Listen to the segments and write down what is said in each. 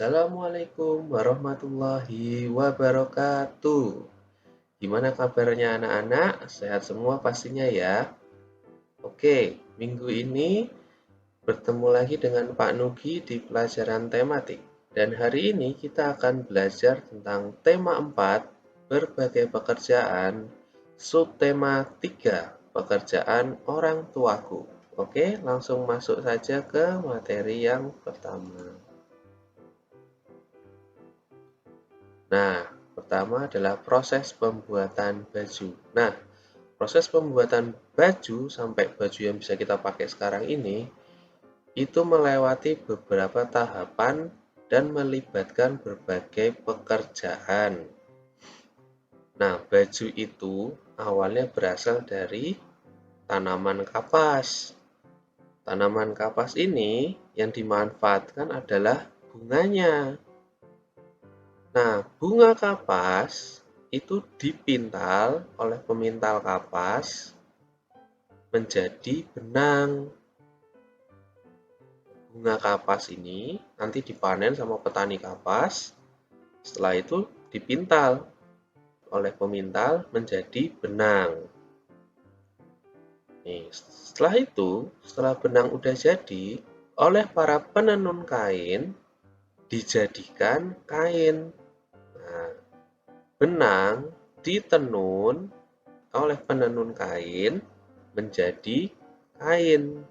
Assalamualaikum warahmatullahi wabarakatuh. Gimana kabarnya anak-anak? Sehat semua pastinya ya. Oke, minggu ini bertemu lagi dengan Pak Nugi di pelajaran tematik. Dan hari ini kita akan belajar tentang tema 4, berbagai pekerjaan, subtema 3, pekerjaan orang tuaku. Oke, langsung masuk saja ke materi yang pertama. Nah, pertama adalah proses pembuatan baju. Nah, proses pembuatan baju sampai baju yang bisa kita pakai sekarang ini itu melewati beberapa tahapan dan melibatkan berbagai pekerjaan. Nah, baju itu awalnya berasal dari tanaman kapas. Tanaman kapas ini yang dimanfaatkan adalah bunganya. Nah, bunga kapas itu dipintal oleh pemintal kapas menjadi benang. Bunga kapas ini nanti dipanen sama petani kapas. Setelah itu dipintal oleh pemintal menjadi benang. Nih, setelah benang udah jadi, oleh para penenun kain dijadikan kain. Nah, benang ditenun oleh penenun kain menjadi kain.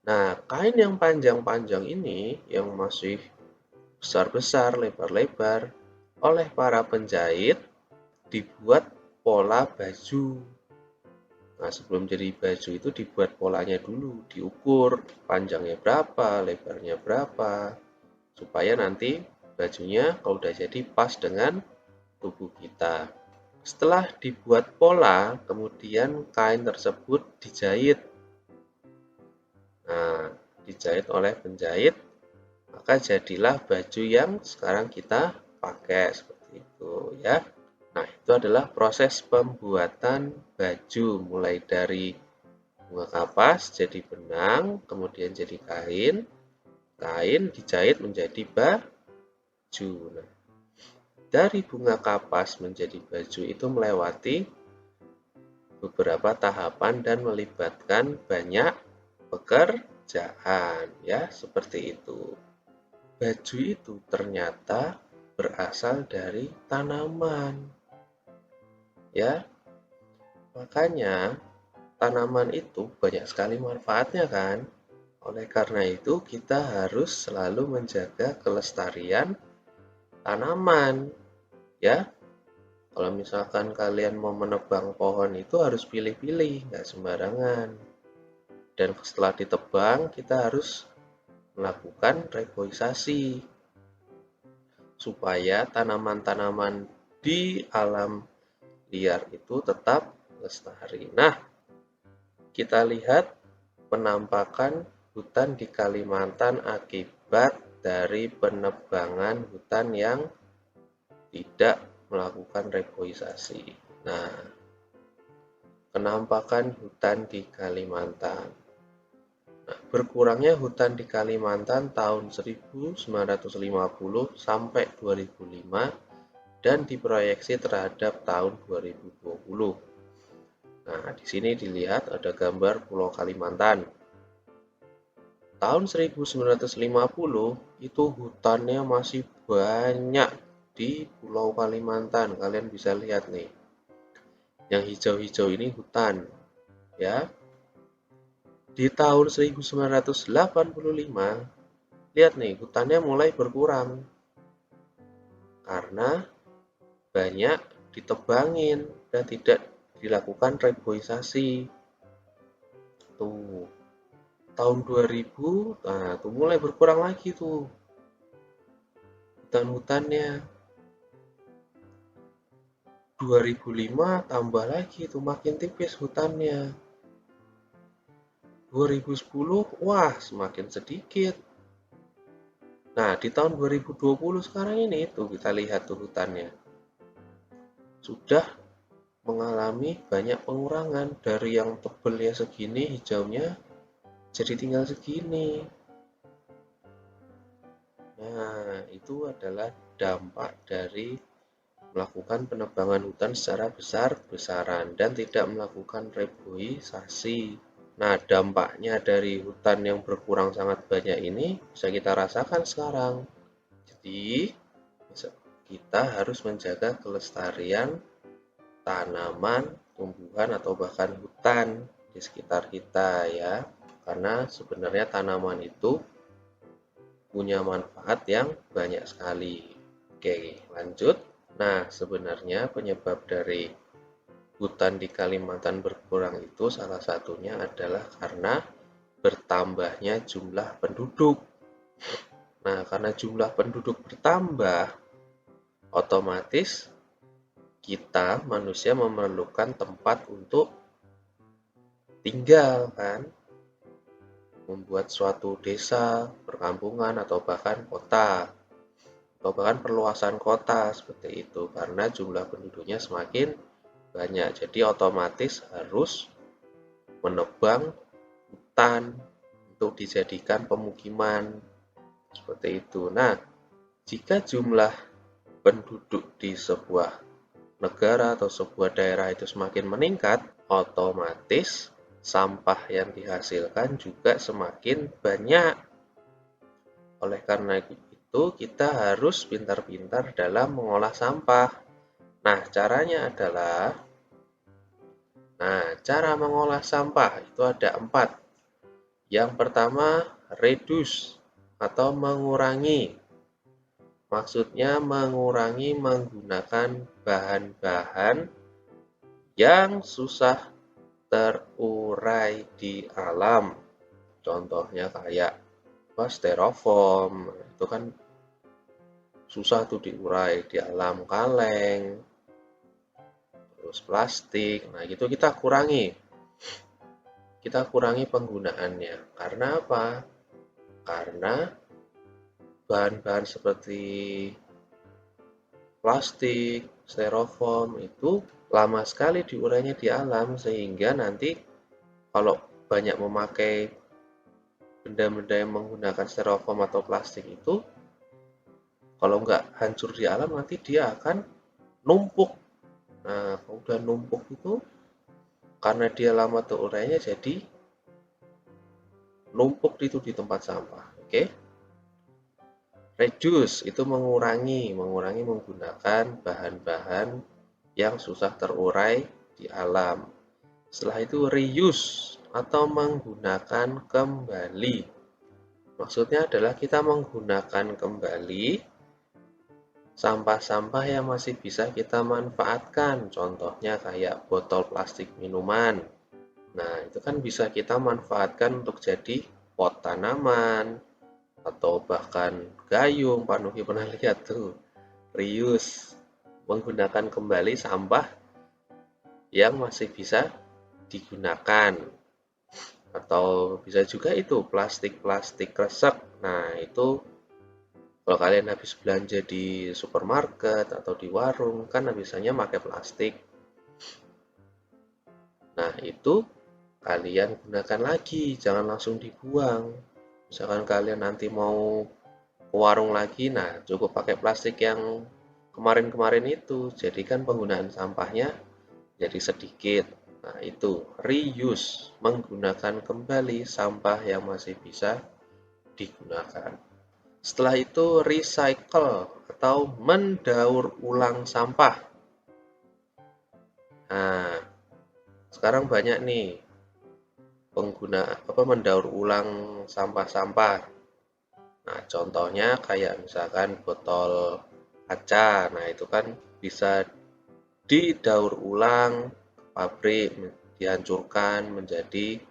Nah, kain yang panjang-panjang ini, yang masih besar-besar, lebar-lebar, oleh para penjahit dibuat pola baju. Nah, sebelum jadi baju itu dibuat polanya dulu, diukur panjangnya berapa, lebarnya berapa, supaya nanti bajunya kalau udah jadi pas dengan tubuh kita. Setelah dibuat pola, kemudian kain tersebut dijahit. Nah, dijahit oleh penjahit, maka jadilah baju yang sekarang kita pakai seperti itu ya. Nah, itu adalah proses pembuatan baju mulai dari bunga kapas jadi benang, kemudian jadi kain, kain dijahit menjadi baju. Nah, dari bunga kapas menjadi baju itu melewati beberapa tahapan dan melibatkan banyak pekerjaan ya, seperti itu. Baju itu ternyata berasal dari tanaman. Ya. Makanya tanaman itu banyak sekali manfaatnya kan? Oleh karena itu kita harus selalu menjaga kelestarian tanaman. Ya. Kalau misalkan kalian mau menebang pohon itu harus pilih-pilih, nggak sembarangan. Dan setelah ditebang, kita harus melakukan reboisasi supaya tanaman-tanaman di alam liar itu tetap lestari. Nah, kita lihat penampakan hutan di Kalimantan akibat dari penebangan hutan yang tidak melakukan reboisasi. Nah, penampakan hutan di Kalimantan. Nah, berkurangnya hutan di Kalimantan tahun 1950 sampai 2005 dan diproyeksi terhadap tahun 2020. Nah, di sini dilihat ada gambar Pulau Kalimantan. Tahun 1950 itu hutannya masih banyak di Pulau Kalimantan. Kalian bisa lihat nih. Yang hijau-hijau ini hutan, ya. Di tahun 1985, lihat nih, hutannya mulai berkurang. Karena banyak ditebangin dan tidak dilakukan reboisasi. Tuh. Tahun 2000, nah tuh mulai berkurang lagi tuh hutan-hutannya. 2005 tambah lagi tuh makin tipis hutannya. 2010 wah semakin sedikit. Nah, di tahun 2020 sekarang ini tuh kita lihat tuh hutannya. Sudah mengalami banyak pengurangan dari yang tebelnya segini hijaunya jadi tinggal segini. Nah, itu adalah dampak dari melakukan penebangan hutan secara besar-besaran dan tidak melakukan reboisasi. Nah, dampaknya dari hutan yang berkurang sangat banyak ini bisa kita rasakan sekarang. Jadi, kita harus menjaga kelestarian tanaman, tumbuhan, atau bahkan hutan di sekitar kita ya. Karena sebenarnya tanaman itu punya manfaat yang banyak sekali. Oke, lanjut. Nah, sebenarnya penyebab dari hutan di Kalimantan berkurang itu salah satunya adalah karena bertambahnya jumlah penduduk. Nah, karena jumlah penduduk bertambah, otomatis kita manusia memerlukan tempat untuk tinggal kan, membuat suatu desa, perkampungan, atau bahkan kota, atau bahkan perluasan kota seperti itu, karena jumlah penduduknya semakin banyak. Jadi otomatis harus menebang hutan untuk dijadikan pemukiman seperti itu. Nah, jika jumlah penduduk di sebuah negara atau sebuah daerah itu semakin meningkat, otomatis sampah yang dihasilkan juga semakin banyak. Oleh karena itu, kita harus pintar-pintar dalam mengolah sampah. Nah, caranya adalah, cara mengolah sampah itu ada 4. Yang pertama, reduce atau mengurangi. Maksudnya mengurangi menggunakan bahan-bahan yang susah terurai di alam. Contohnya kayak styrofoam, itu kan susah tuh diurai di alam, kaleng, terus plastik. Nah, itu kita kurangi. Kita kurangi penggunaannya. Karena apa? Karena bahan-bahan seperti plastik, styrofoam itu lama sekali diurainya di alam, sehingga nanti kalau banyak memakai benda-benda yang menggunakan styrofoam atau plastik itu, kalau nggak hancur di alam nanti dia akan numpuk. Nah, kalau udah numpuk itu karena dia lama terurainya, jadi numpuk itu di tempat sampah. Oke? Reduce itu mengurangi menggunakan bahan-bahan yang susah terurai di alam. Setelah itu reuse atau menggunakan kembali. Maksudnya adalah kita menggunakan kembali sampah-sampah yang masih bisa kita manfaatkan. Contohnya kayak botol plastik minuman. Nah, itu kan bisa kita manfaatkan untuk jadi pot tanaman, atau bahkan gayung. Pak Nuhi pernah lihat tuh, reuse, menggunakan kembali sampah yang masih bisa digunakan. Atau bisa juga itu plastik-plastik kresek. Nah, itu kalau kalian habis belanja di supermarket atau di warung, kan biasanya pakai plastik. Nah, itu kalian gunakan lagi, jangan langsung dibuang. Misalkan kalian nanti mau ke warung lagi, nah cukup pakai plastik yang kemarin-kemarin itu, jadikan penggunaan sampahnya jadi sedikit. Nah, itu reuse, menggunakan kembali sampah yang masih bisa digunakan. Setelah itu recycle atau mendaur ulang sampah. Nah, sekarang banyak nih mendaur ulang sampah-sampah. Nah, contohnya kayak misalkan botol kaca. Nah, itu kan bisa didaur ulang ke pabrik, dihancurkan menjadi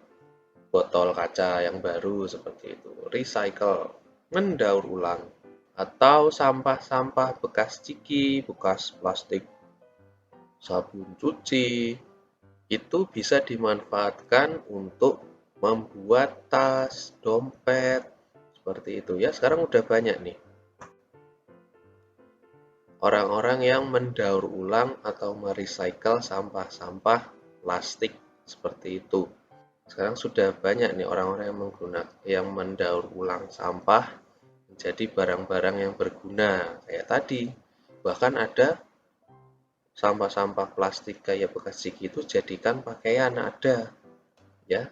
botol kaca yang baru seperti itu. Recycle, mendaur ulang. Atau sampah-sampah bekas ciki, bekas plastik, sabun cuci, itu bisa dimanfaatkan untuk membuat tas, dompet, seperti itu ya. Sekarang udah banyak nih orang-orang yang mendaur ulang atau merecycle sampah-sampah plastik seperti itu. Sekarang sudah banyak nih orang-orang yang mendaur ulang sampah jadi barang-barang yang berguna kayak tadi. Bahkan ada sampah-sampah plastik kayak bekas gigi itu jadikan pakaian, ada ya.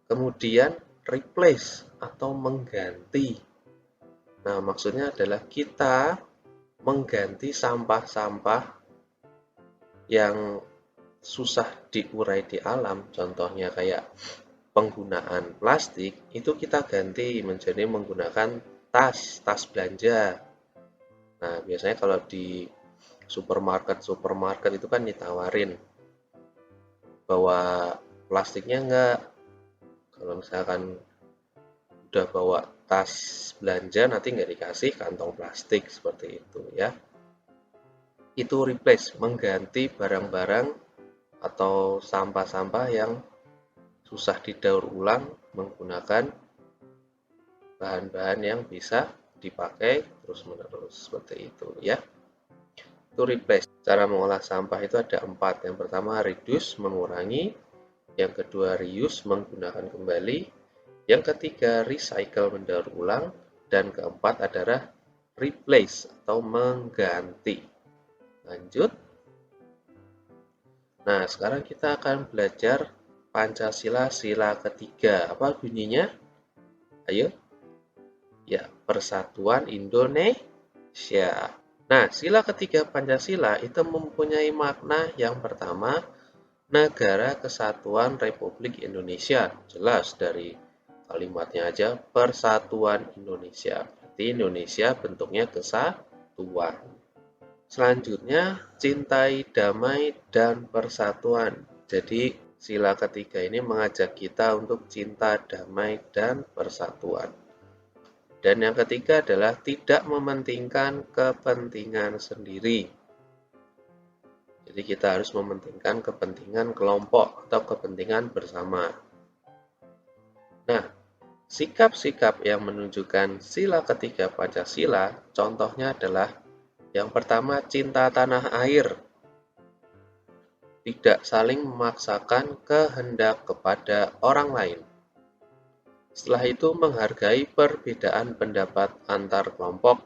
Kemudian replace atau mengganti. Nah, maksudnya adalah kita mengganti sampah-sampah yang susah diurai di alam, contohnya kayak penggunaan plastik, itu kita ganti menjadi menggunakan tas belanja. Nah, biasanya kalau di supermarket itu kan ditawarin bahwa plastiknya enggak. Kalau misalkan udah bawa tas belanja, nanti nggak dikasih kantong plastik seperti itu ya. Itu replace, mengganti barang-barang atau sampah-sampah yang susah didaur ulang menggunakan bahan-bahan yang bisa dipakai terus-menerus seperti itu ya. Itu replace. Cara mengolah sampah itu ada 4. Yang pertama reduce, mengurangi. Yang kedua reuse, menggunakan kembali. Yang ketiga recycle, mendaur ulang. Dan keempat adalah replace atau mengganti. Lanjut. Nah, sekarang kita akan belajar Pancasila sila ketiga. Apa bunyinya? Ayo. Ya, Persatuan Indonesia. Nah, sila ketiga Pancasila itu mempunyai makna yang pertama, Negara Kesatuan Republik Indonesia. Jelas dari kalimatnya aja, Persatuan Indonesia. Berarti Indonesia bentuknya kesatuan. Selanjutnya, cintai damai dan persatuan. Jadi, sila ketiga ini mengajak kita untuk cinta damai dan persatuan. Dan yang ketiga adalah tidak mementingkan kepentingan sendiri. Jadi kita harus mementingkan kepentingan kelompok atau kepentingan bersama. Nah, sikap-sikap yang menunjukkan sila ketiga Pancasila, contohnya adalah yang pertama, cinta tanah air. Tidak saling memaksakan kehendak kepada orang lain. Setelah itu, menghargai perbedaan pendapat antar kelompok.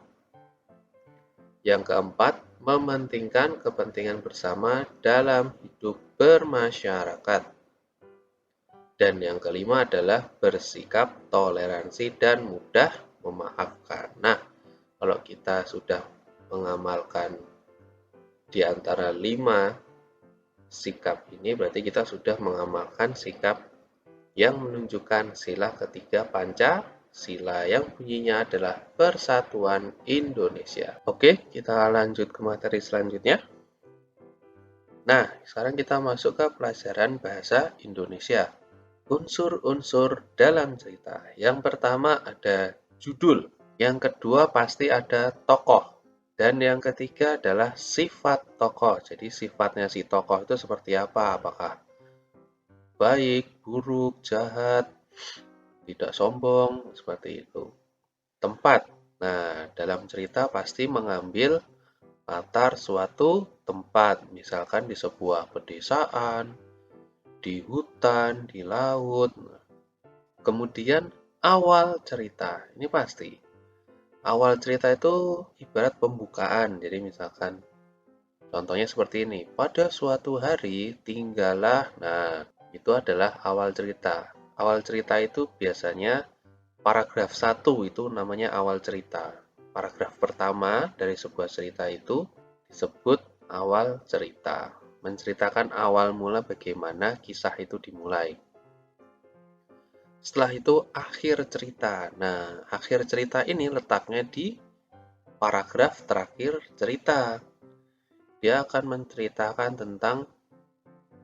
Yang keempat, mementingkan kepentingan bersama dalam hidup bermasyarakat. Dan yang kelima adalah bersikap toleransi dan mudah memaafkan. Nah, kalau kita sudah mengamalkan di antara 5 sikap ini, berarti kita sudah mengamalkan sikap yang menunjukkan sila ketiga Pancasila yang bunyinya adalah Persatuan Indonesia. Oke, kita lanjut ke materi selanjutnya. Nah, sekarang kita masuk ke pelajaran bahasa Indonesia. Unsur-unsur dalam cerita. Yang pertama ada judul. Yang kedua pasti ada tokoh. Dan yang ketiga adalah sifat tokoh. Jadi sifatnya si tokoh itu seperti apa? Apakah baik, buruk, jahat, tidak sombong, seperti itu. Tempat. Nah, dalam cerita pasti mengambil latar suatu tempat, misalkan di sebuah pedesaan, di hutan, di laut. Kemudian awal cerita, ini pasti. Awal cerita itu ibarat pembukaan, jadi misalkan contohnya seperti ini. Pada suatu hari tinggallah, nah itu adalah awal cerita. Awal cerita itu biasanya paragraf 1 itu namanya awal cerita. Paragraf pertama dari sebuah cerita itu disebut awal cerita. Menceritakan awal mula bagaimana kisah itu dimulai. Setelah itu akhir cerita. Nah, akhir cerita ini letaknya di paragraf terakhir cerita. Dia akan menceritakan tentang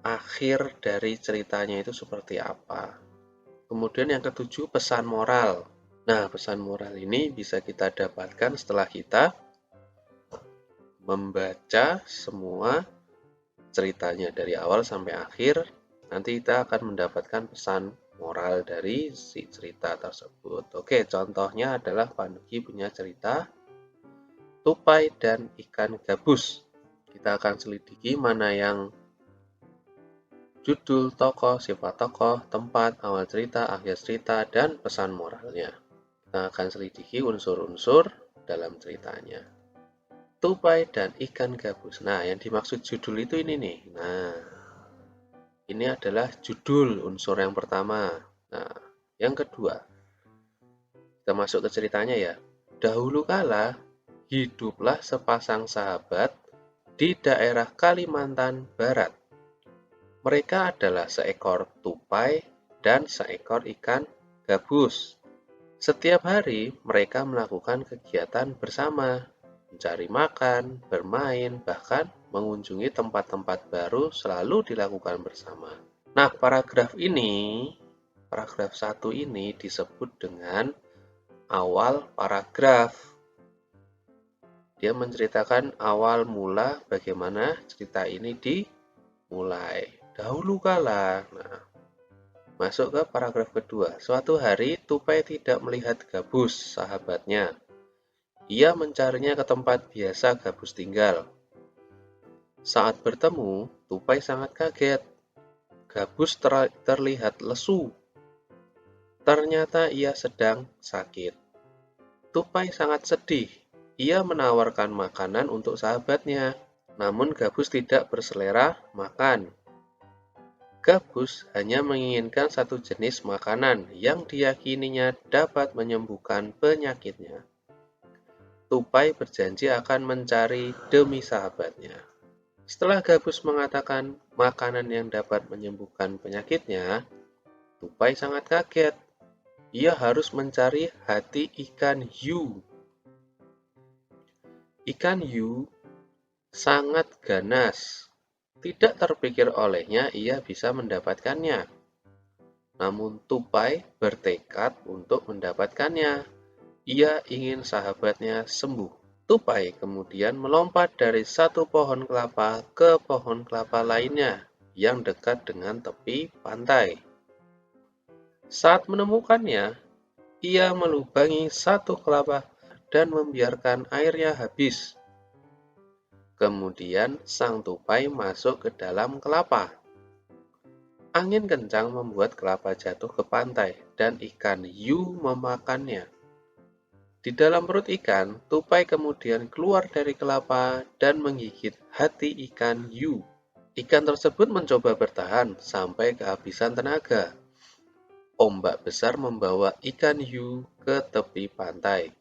akhir dari ceritanya itu seperti apa. Kemudian yang ketujuh, pesan moral. Nah, pesan moral ini bisa kita dapatkan setelah kita membaca semua ceritanya dari awal sampai akhir. Nanti kita akan mendapatkan pesan moral dari si cerita tersebut. Oke, contohnya adalah Pak Nugi punya cerita Tupai dan Ikan Gabus. Kita akan selidiki mana yang judul, tokoh, sifat tokoh, tempat, awal cerita, akhir cerita, dan pesan moralnya. Kita akan selidiki unsur-unsur dalam ceritanya. Tupai dan ikan gabus. Nah, yang dimaksud judul itu ini nih. Nah, ini adalah judul unsur yang pertama. Nah, yang kedua, kita masuk ke ceritanya ya. Dahulu kala, hiduplah sepasang sahabat di daerah Kalimantan Barat. Mereka adalah seekor tupai dan seekor ikan gabus. Setiap hari mereka melakukan kegiatan bersama, mencari makan, bermain, bahkan mengunjungi tempat-tempat baru selalu dilakukan bersama. Nah, paragraf 1 ini disebut dengan awal paragraf. Dia menceritakan awal mula bagaimana cerita ini dimulai. Dahulu kala. Nah, masuk ke paragraf kedua. Suatu hari, Tupai tidak melihat gabus, sahabatnya. Ia mencarinya ke tempat biasa gabus tinggal. Saat bertemu, Tupai sangat kaget. Gabus terlihat lesu. Ternyata ia sedang sakit. Tupai sangat sedih. Ia menawarkan makanan untuk sahabatnya, namun gabus tidak berselera makan. Gabus hanya menginginkan satu jenis makanan yang diyakininya dapat menyembuhkan penyakitnya. Tupai berjanji akan mencari demi sahabatnya. Setelah Gabus mengatakan makanan yang dapat menyembuhkan penyakitnya, Tupai sangat kaget. Ia harus mencari hati ikan hiu. Ikan hiu sangat ganas. Tidak terpikir olehnya ia bisa mendapatkannya. Namun Tupai bertekad untuk mendapatkannya. Ia ingin sahabatnya sembuh. Tupai kemudian melompat dari satu pohon kelapa ke pohon kelapa lainnya yang dekat dengan tepi pantai. Saat menemukannya, ia melubangi satu kelapa dan membiarkan airnya habis. Kemudian sang tupai masuk ke dalam kelapa. Angin kencang membuat kelapa jatuh ke pantai dan ikan hiu memakannya. Di dalam perut ikan, tupai kemudian keluar dari kelapa dan menggigit hati ikan hiu. Ikan tersebut mencoba bertahan sampai kehabisan tenaga. Ombak besar membawa ikan hiu ke tepi pantai.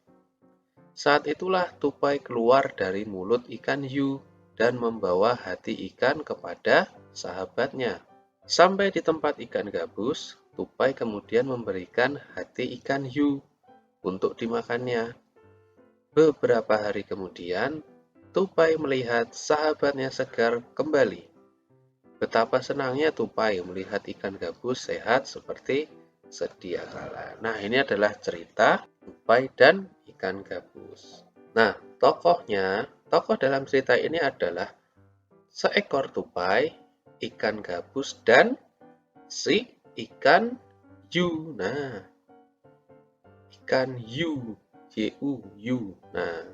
Saat itulah tupai keluar dari mulut ikan hiu dan membawa hati ikan kepada sahabatnya. Sampai di tempat ikan gabus, tupai kemudian memberikan hati ikan hiu untuk dimakannya. Beberapa hari kemudian, tupai melihat sahabatnya segar kembali. Betapa senangnya tupai melihat ikan gabus sehat seperti sedia kala. Nah, ini adalah cerita tupai dan ikan gabus. Nah, tokoh dalam cerita ini adalah seekor tupai, ikan gabus, dan si ikan hiu. Nah, ikan hiu, Y-U. Nah,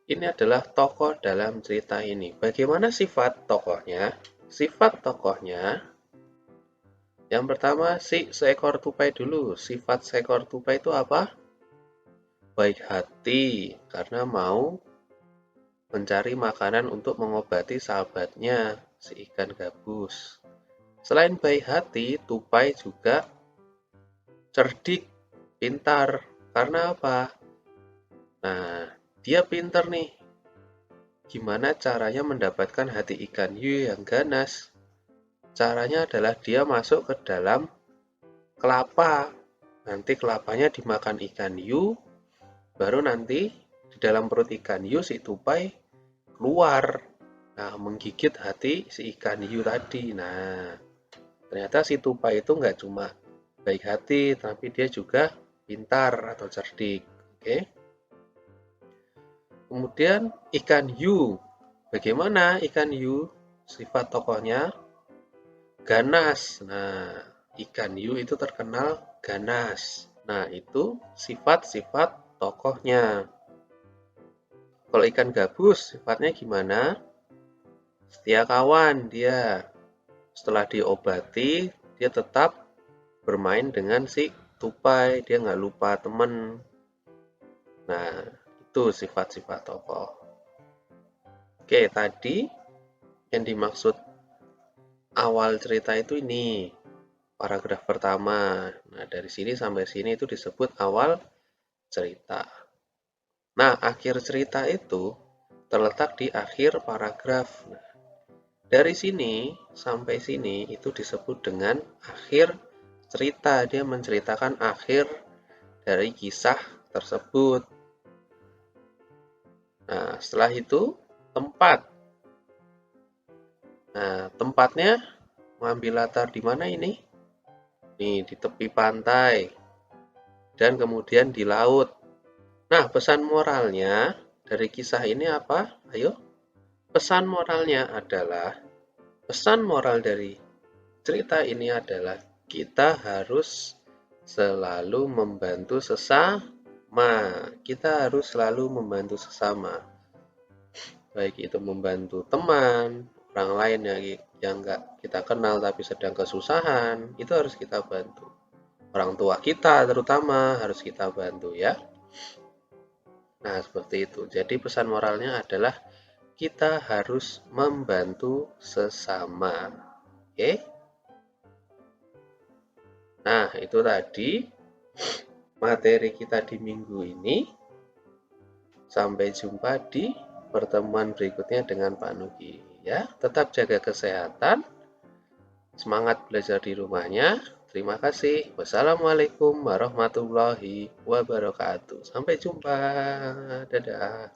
ini adalah tokoh dalam cerita ini. Bagaimana sifat tokohnya? Sifat tokohnya yang pertama, seekor tupai dulu. Sifat seekor tupai itu apa? Baik hati, karena mau mencari makanan untuk mengobati sahabatnya, si ikan gabus. Selain baik hati, tupai juga cerdik, pintar. Karena apa? Nah, dia pintar nih. Gimana caranya mendapatkan hati ikan hiu yang ganas? Caranya adalah dia masuk ke dalam kelapa. Nanti kelapanya dimakan ikan hiu, baru nanti di dalam perut ikan hiu si tupai keluar. Nah, menggigit hati si ikan hiu tadi. Nah, ternyata si tupai itu nggak cuma baik hati, tapi dia juga pintar atau cerdik. Oke. Kemudian ikan hiu. Bagaimana ikan hiu? Sifat tokohnya ganas. Nah, ikan hiu itu terkenal ganas. Nah, itu sifat-sifat tokohnya. Kalau ikan gabus, sifatnya gimana? Setia kawan dia. Setelah diobati, dia tetap bermain dengan si tupai, dia nggak lupa temen. Nah, itu sifat-sifat tokoh. Oke, tadi yang dimaksud awal cerita itu ini, paragraf pertama. Nah, dari sini sampai sini itu disebut awal cerita. Nah, akhir cerita itu terletak di akhir paragraf. Nah, dari sini sampai sini itu disebut dengan akhir cerita. Dia menceritakan akhir dari kisah tersebut. Nah, setelah itu tempat. Nah, tempatnya mengambil latar di mana ini? Nih, di tepi pantai dan kemudian di laut. Nah, pesan moralnya dari kisah ini apa? Ayo. Pesan moralnya adalah, pesan moral dari cerita ini adalah kita harus selalu membantu sesama. Kita harus selalu membantu sesama. Baik itu membantu teman, orang lain yang nggak kita kenal tapi sedang kesusahan, itu harus kita bantu. Orang tua kita terutama harus kita bantu ya. Nah, seperti itu. Jadi pesan moralnya adalah kita harus membantu sesama. Oke? Nah, itu tadi materi kita di minggu ini. Sampai jumpa di pertemuan berikutnya dengan Pak Nugi. Ya, tetap jaga kesehatan. Semangat belajar di rumahnya. Terima kasih. Wassalamualaikum warahmatullahi wabarakatuh. Sampai jumpa. Dadah.